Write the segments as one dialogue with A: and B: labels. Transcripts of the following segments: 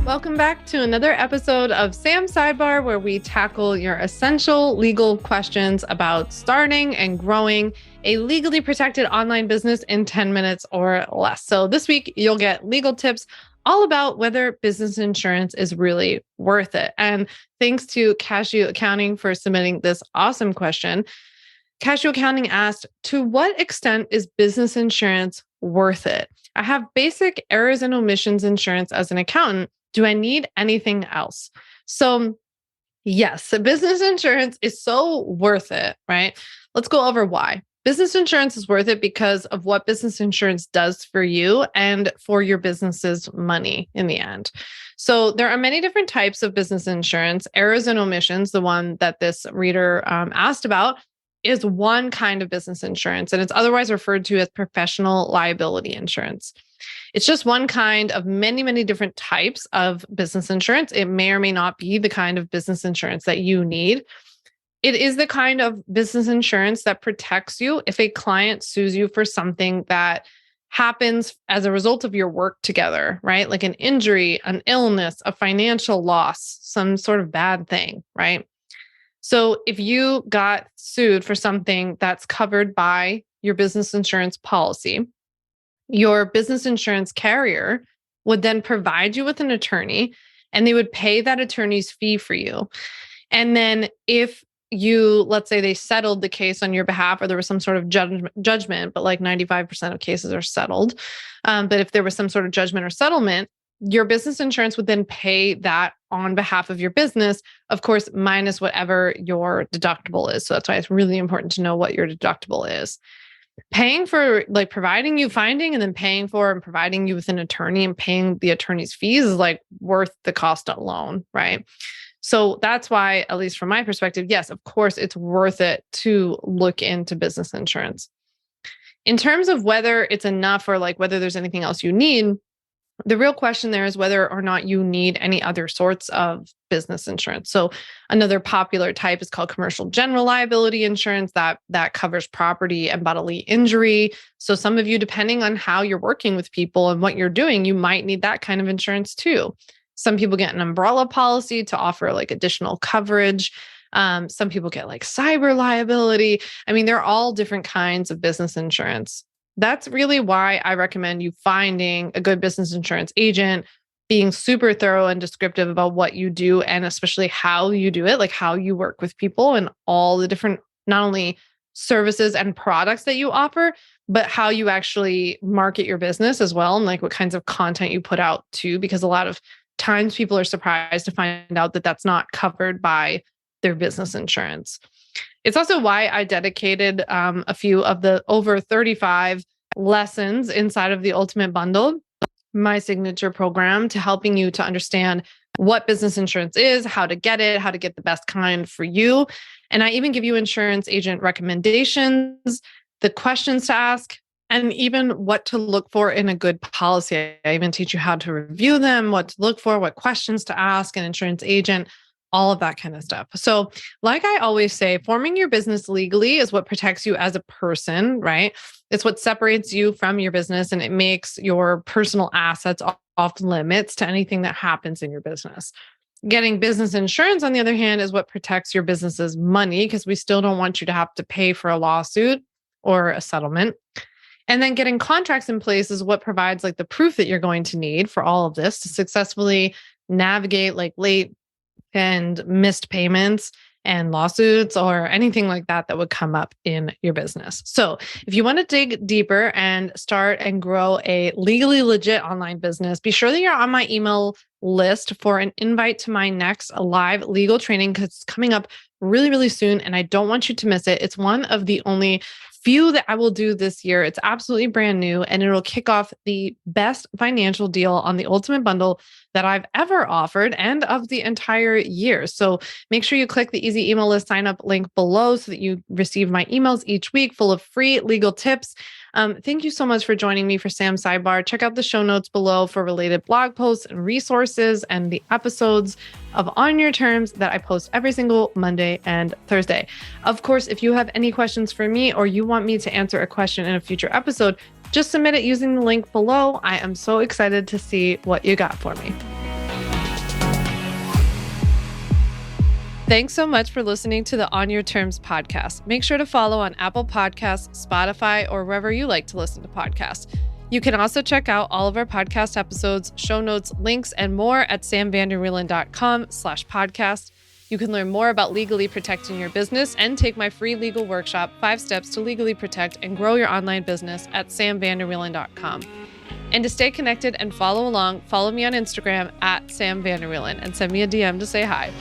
A: Welcome back to another episode of Sam Sidebar, where we tackle your essential legal questions about starting and growing a legally protected online business in 10 minutes or less. So this week, you'll get legal tips all about whether business insurance is really worth it. And thanks to Cashew Accounting for submitting this awesome question. Cashew Accounting asked, to what extent is business insurance worth it? I have basic errors and omissions insurance as an accountant. Do I need anything else? So yes, business insurance is so worth it, right? Let's go over why. Business insurance is worth it because of what business insurance does for you and for your business's money in the end. So there are many different types of business insurance. Errors and omissions, the one that this reader asked about, is one kind of business insurance, and it's otherwise referred to as professional liability insurance. It's just one kind of many, many different types of business insurance. It may or may not be the kind of business insurance that you need. It is the kind of business insurance that protects you if a client sues you for something that happens as a result of your work together, right? Like an injury, an illness, a financial loss, some sort of bad thing, right? So if you got sued for something that's covered by your business insurance policy, your business insurance carrier would then provide you with an attorney, and they would pay that attorney's fee for you. And then if you, let's say they settled the case on your behalf, or there was some sort of judgment, but like 95% of cases are settled. But if there was some sort of judgment or settlement, your business insurance would then pay that on behalf of your business, of course, minus whatever your deductible is. So that's why it's really important to know what your deductible is. Paying for, like, providing you finding and then paying for and providing you with an attorney and paying the attorney's fees is like worth the cost alone, right? So that's why, at least from my perspective, yes, of course, it's worth it to look into business insurance. In terms of whether it's enough or like whether there's anything else you need, the real question there is whether or not you need any other sorts of business insurance. So another popular type is called commercial general liability insurance that covers property and bodily injury. So some of you, depending on how you're working with people and what you're doing, you might need that kind of insurance too. Some people get an umbrella policy to offer like additional coverage. Some people get like cyber liability. I mean, they're all different kinds of business insurance. That's really why I recommend you finding a good business insurance agent, being super thorough and descriptive about what you do, and especially how you do it, like how you work with people and all the different, not only services and products that you offer, but how you actually market your business as well. And like what kinds of content you put out too, because a lot of times people are surprised to find out that that's not covered by their business insurance. It's also why I dedicated a few of the over 35 lessons inside of the Ultimate Bundle, my signature program, to helping you to understand what business insurance is, how to get it, how to get the best kind for you. And I even give you insurance agent recommendations, the questions to ask, and even what to look for in a good policy. I even teach you how to review them, what to look for, what questions to ask an insurance agent, all of that kind of stuff. So like I always say, forming your business legally is what protects you as a person, right? It's what separates you from your business, and it makes your personal assets off limits to anything that happens in your business. Getting business insurance, on the other hand, is what protects your business's money, because we still don't want you to have to pay for a lawsuit or a settlement. And then getting contracts in place is what provides like the proof that you're going to need for all of this to successfully navigate like late and missed payments and lawsuits or anything like that that would come up in your business. So if you want to dig deeper and start and grow a legally legit online business, be sure that you're on my email list for an invite to my next live legal training, because it's coming up really, really soon, and I don't want you to miss it. It's one of the only few that I will do this year. It's absolutely brand new, and it'll kick off the best financial deal on the Ultimate Bundle that I've ever offered and of the entire year. So make sure you click the easy email list sign up link below so that you receive my emails each week full of free legal tips. Thank you so much for joining me for Sam Sidebar. Check out the show notes below for related blog posts and resources and the episodes of On Your Terms that I post every single Monday and Thursday. Of course, if you have any questions for me or you want me to answer a question in a future episode, just submit it using the link below. I am so excited to see what you got for me. Thanks so much for listening to the On Your Terms podcast. Make sure to follow on Apple Podcasts, Spotify, or wherever you like to listen to podcasts. You can also check out all of our podcast episodes, show notes, links, and more at samvanderwielen.com/podcast. You can learn more about legally protecting your business and take my free legal workshop, 5 Steps to Legally Protect and Grow Your Online Business at samvanderwielen.com. And to stay connected and follow along, follow me on Instagram at samvanderwielen and send me a DM to say hi.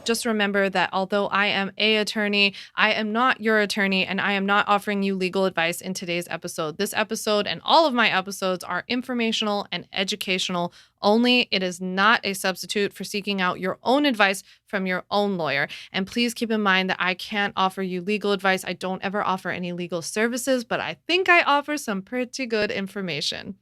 A: Just remember that although I am an attorney, I am not your attorney, and I am not offering you legal advice in today's episode. This episode and all of my episodes are informational and educational only. It is not a substitute for seeking out your own advice from your own lawyer. And please keep in mind that I can't offer you legal advice. I don't ever offer any legal services, but I think I offer some pretty good information.